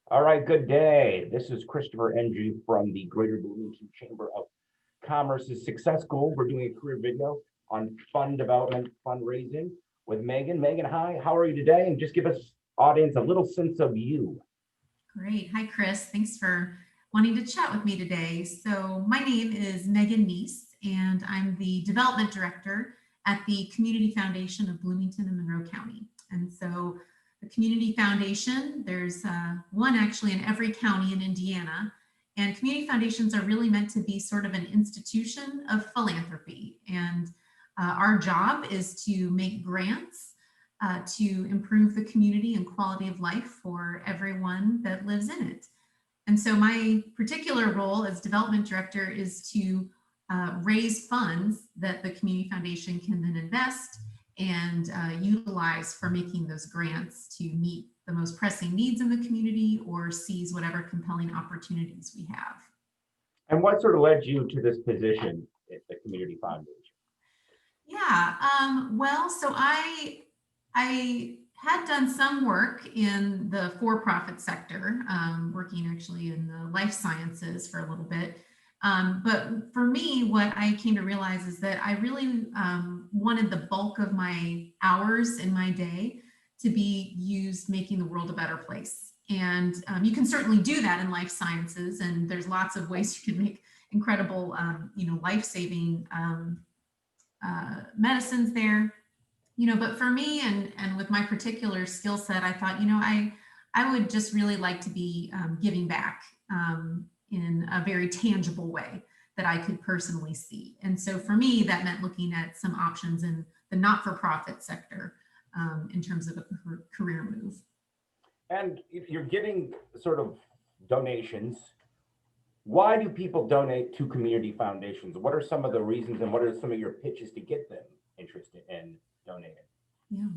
All right, good day. This is Christopher Emge from the Greater Bloomington Chamber of Commerce's Success School. We're doing a career video on fund development, fundraising with Megan. Megan, hi, how are you today? And just give us audience a little sense of you. Great. Hi, Chris. Thanks for wanting to chat with me today. So my name is Megan Niese, and I'm the Development Director at the Community Foundation of Bloomington and Monroe County. And so the Community Foundation, there's one actually in every county in Indiana. And community foundations are really meant to be sort of an institution of philanthropy. And our job is to make grants to improve the community and quality of life for everyone that lives in it. And so my particular role as development director is to raise funds that the community foundation can then invest and utilize for making those grants to meet the most pressing needs in the community or seize whatever compelling opportunities we have. And what sort of led you to this position at the Community Foundation? Yeah, well, so I had done some work in the for-profit sector, working actually in the life sciences for a little bit. But for me, what I came to realize is that I really wanted the bulk of my hours in my day to be used making the world a better place. And you can certainly do that in life sciences, and there's lots of ways you can make incredible, life-saving medicines there. But for me and with my particular skill set, I thought, I would just really like to be giving back in a very tangible way that I could personally see. And so for me, that meant looking at some options in the not-for-profit sector in terms of a career move. And if you're getting sort of donations, why do people donate to community foundations? What are some of the reasons and what are some of your pitches to get them interested in donating? Yeah.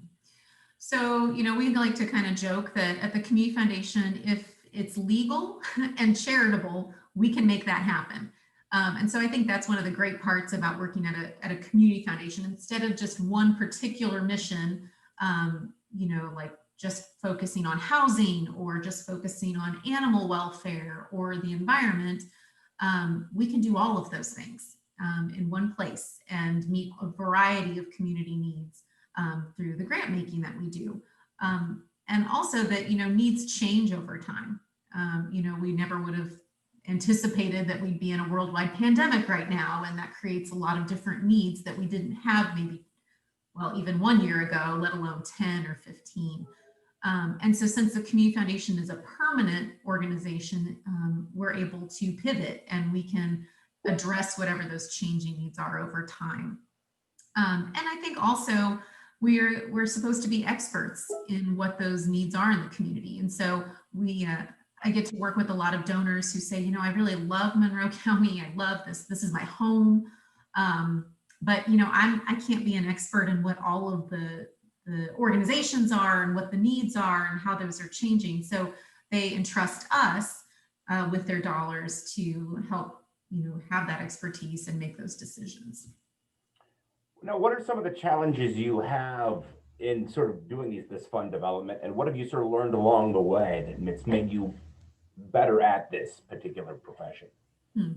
So, we like to kind of joke that at the Community Foundation, if it's legal and charitable, we can make that happen. And so I think that's one of the great parts about working at a community foundation. Instead of just one particular mission, like just focusing on housing or just focusing on animal welfare or the environment, we can do all of those things in one place and meet a variety of community needs through the grant making that we do. And also that, needs change over time. We never would have anticipated that we'd be in a worldwide pandemic right now, and that creates a lot of different needs that we didn't have maybe, well, even 1 year ago, let alone 10 or 15. And so since the Community Foundation is a permanent organization, we're able to pivot and we can address whatever those changing needs are over time. And I think also we're supposed to be experts in what those needs are in the community. And so I get to work with a lot of donors who say, I really love Monroe County. I love this. This is my home. But I can't be an expert in what all of the organizations are and what the needs are and how those are changing. So they entrust us with their dollars to help, have that expertise and make those decisions. Now, what are some of the challenges you have in sort of doing this fund development, and what have you sort of learned along the way that's made you better at this particular profession? Well,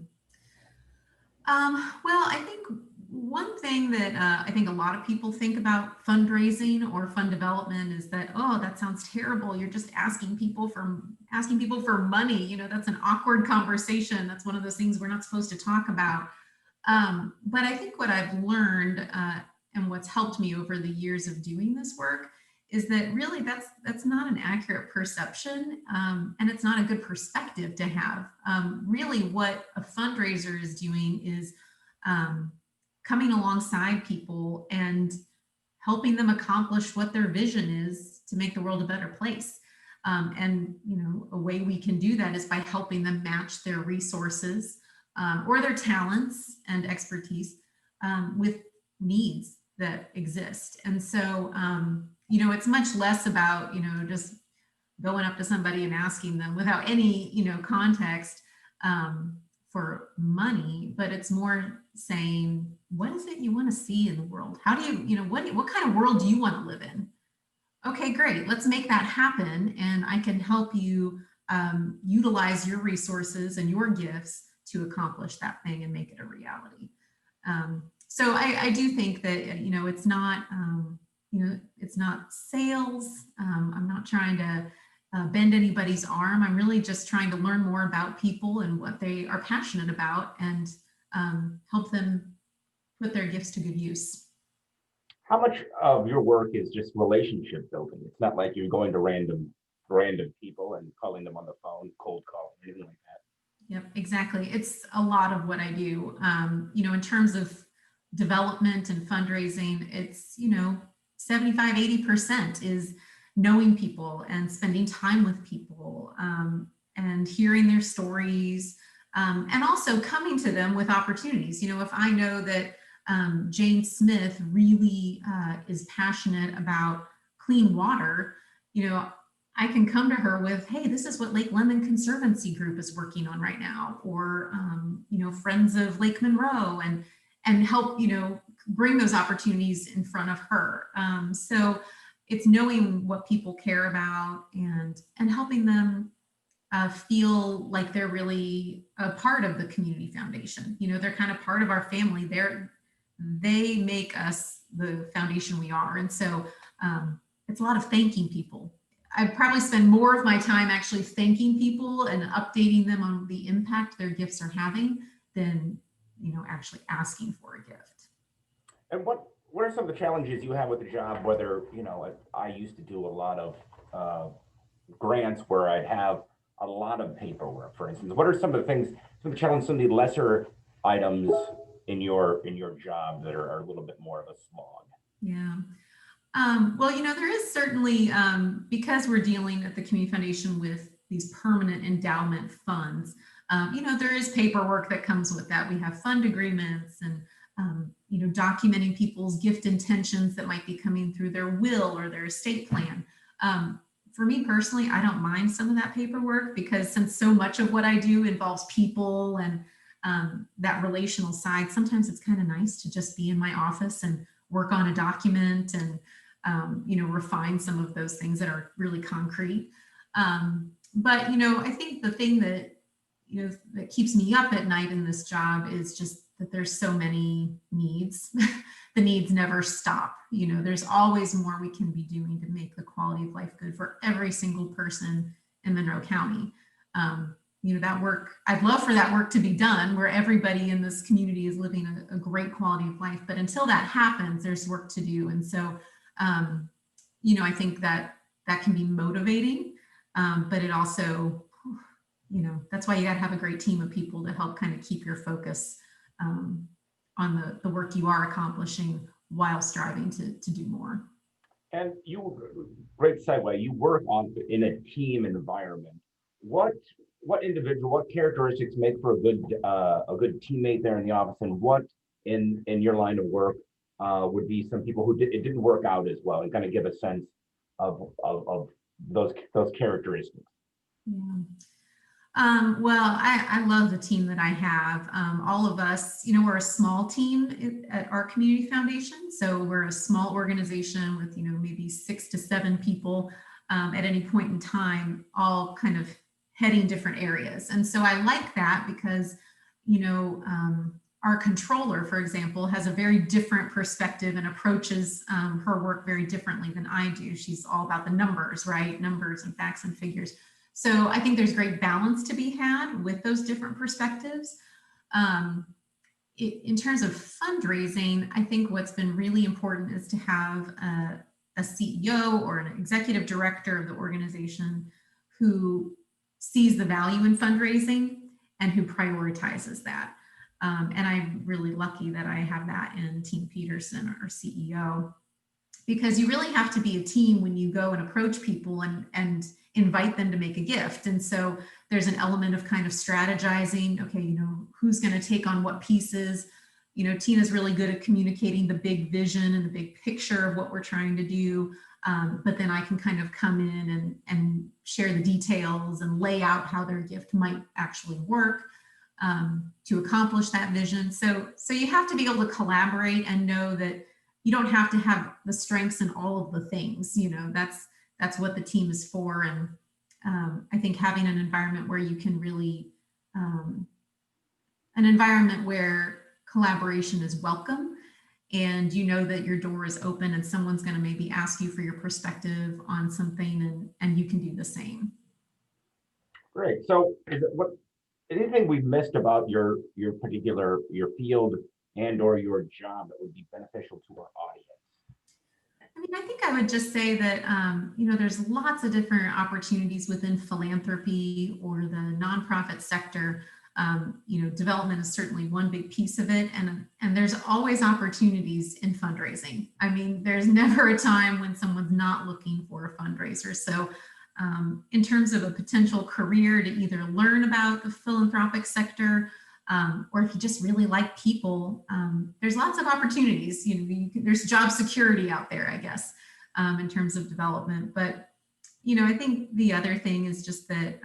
I think one thing that I think a lot of people think about fundraising or fund development is that, oh, that sounds terrible. You're just asking people for money. That's an awkward conversation. That's one of those things we're not supposed to talk about. But I think what I've learned and what's helped me over the years of doing this work is that really that's not an accurate perception, and it's not a good perspective to have. Really what a fundraiser is doing is coming alongside people and helping them accomplish what their vision is to make the world a better place. And a way we can do that is by helping them match their resources or their talents and expertise with needs that exist. And so it's much less about, just going up to somebody and asking them without any, context for money, but it's more saying, what is it you want to see in the world? How do you, what kind of world do you want to live in? Okay, great. Let's make that happen. And I can help you utilize your resources and your gifts to accomplish that thing and make it a reality. So I do think that, it's not, it's not sales. I'm not trying to bend anybody's arm. I'm really just trying to learn more about people and what they are passionate about, and help them put their gifts to good use. How much of your work is just relationship building? It's not like you're going to random people and calling them on the phone, cold call, anything like that. Yep, exactly. It's a lot of what I do. In terms of development and fundraising, it's, 75, 80% is knowing people and spending time with people, and hearing their stories, and also coming to them with opportunities. If I know that Jane Smith really is passionate about clean water, I can come to her with, hey, this is what Lake Lemon Conservancy Group is working on right now, or Friends of Lake Monroe, and help bring those opportunities in front of her. So it's knowing what people care about, and helping them feel like they're really a part of the community foundation. They're kind of part of our family. They make us the foundation we are. And so it's a lot of thanking people. I probably spend more of my time actually thanking people and updating them on the impact their gifts are having than, actually asking for a gift. And what are some of the challenges you have with the job? Whether, I used to do a lot of grants where I'd have a lot of paperwork, for instance. What are some of the things, some of the challenges, some of the lesser items in your job that are a little bit more of a slog? Yeah. Well, there is certainly, because we're dealing at the Community Foundation with these permanent endowment funds, there is paperwork that comes with that. We have fund agreements and, documenting people's gift intentions that might be coming through their will or their estate plan. For me personally, I don't mind some of that paperwork, because since so much of what I do involves people and that relational side, sometimes it's kind of nice to just be in my office and work on a document and refine some of those things that are really concrete. But I think the thing that that keeps me up at night in this job is just that there's so many needs. The needs never stop. There's always more we can be doing to make the quality of life good for every single person in Monroe County. That work, I'd love for that work to be done where everybody in this community is living a great quality of life. But until that happens, there's work to do. And so, I think that can be motivating, but it also, that's why you got to have a great team of people to help kind of keep your focus on the work you are accomplishing while striving to do more. And great segue, you work in a team environment. What individual, what characteristics make for a good teammate there in the office, and what in your line of work would be some people who it didn't work out as well, and kind of give a sense of those characteristics? Yeah. Well, I love the team that I have. All of us, we're a small team at our community foundation. So we're a small organization with, maybe 6 to 7 people at any point in time, all kind of heading different areas. And so I like that because, our controller, for example, has a very different perspective and approaches her work very differently than I do. She's all about the numbers, right? Numbers and facts and figures. So I think there's great balance to be had with those different perspectives. In terms of fundraising, I think what's been really important is to have a CEO or an executive director of the organization who sees the value in fundraising and who prioritizes that. And I'm really lucky that I have that in Team Peterson, our CEO, because you really have to be a team when you go and approach people and invite them to make a gift. And so there's an element of kind of strategizing, okay, who's going to take on what pieces. Tina's really good at communicating the big vision and the big picture of what we're trying to do. But then I can kind of come in and share the details and lay out how their gift might actually work to accomplish that vision. So you have to be able to collaborate and know that you don't have to have the strengths in all of the things. That's what the team is for. I think having an environment where you can really, an environment where collaboration is welcome, and you know that your door is open and someone's going to maybe ask you for your perspective on something, and you can do the same. Great. So anything we've missed about your particular, your field and or your job that would be beneficial to our audience? I mean, I think I would just say that, there's lots of different opportunities within philanthropy or the nonprofit sector. Development is certainly one big piece of it. And there's always opportunities in fundraising. I mean, there's never a time when someone's not looking for a fundraiser. So in terms of a potential career to either learn about the philanthropic sector, or if you just really like people, there's lots of opportunities. There's job security out there, I guess, in terms of development. But, I think the other thing is just that,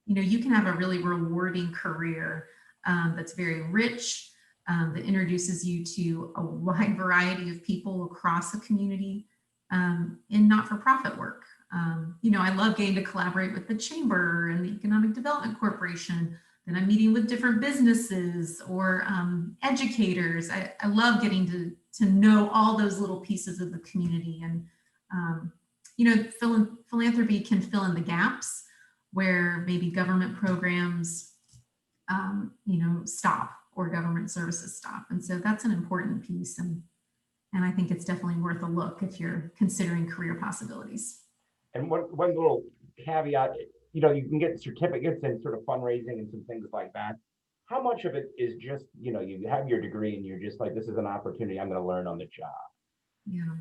you can have a really rewarding career that's very rich, that introduces you to a wide variety of people across the community in not-for-profit work. I love getting to collaborate with the Chamber and the Economic Development Corporation. Then I'm meeting with different businesses or educators. I love getting to know all those little pieces of the community. And, philanthropy can fill in the gaps where maybe government programs, stop, or government services stop. And so that's an important piece. And I think it's definitely worth a look if you're considering career possibilities. And one little caveat, you can get certificates and sort of fundraising and some things like that. How much of it is just, you have your degree and you're just like, this is an opportunity I'm going to learn on the job? Yeah.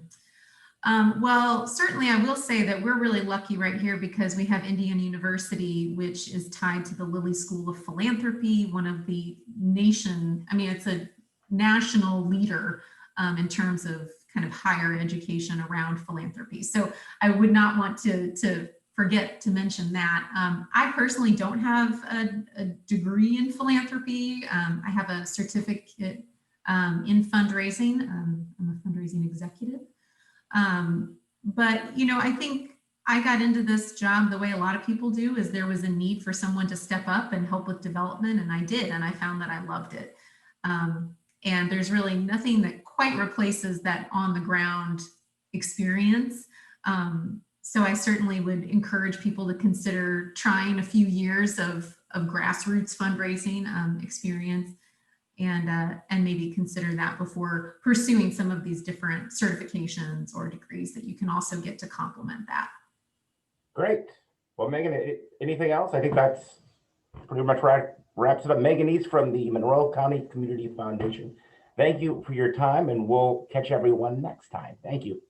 Well, certainly I will say that we're really lucky right here because we have Indiana University, which is tied to the Lilly School of Philanthropy, one of the it's a national leader in terms of kind of higher education around philanthropy. So I would not want to forget to mention that. I personally don't have a degree in philanthropy. I have a certificate in fundraising. I'm a fundraising executive. But, I think I got into this job the way a lot of people do, is there was a need for someone to step up and help with development. And I did, and I found that I loved it. And there's really nothing that quite replaces that on the ground experience. So I certainly would encourage people to consider trying a few years of grassroots fundraising experience, and maybe consider that before pursuing some of these different certifications or degrees that you can also get to complement that. Great. Well, Megan, anything else? I think that's pretty much wraps it up. Megan Niese from the Monroe County Community Foundation. Thank you for your time, and we'll catch everyone next time. Thank you.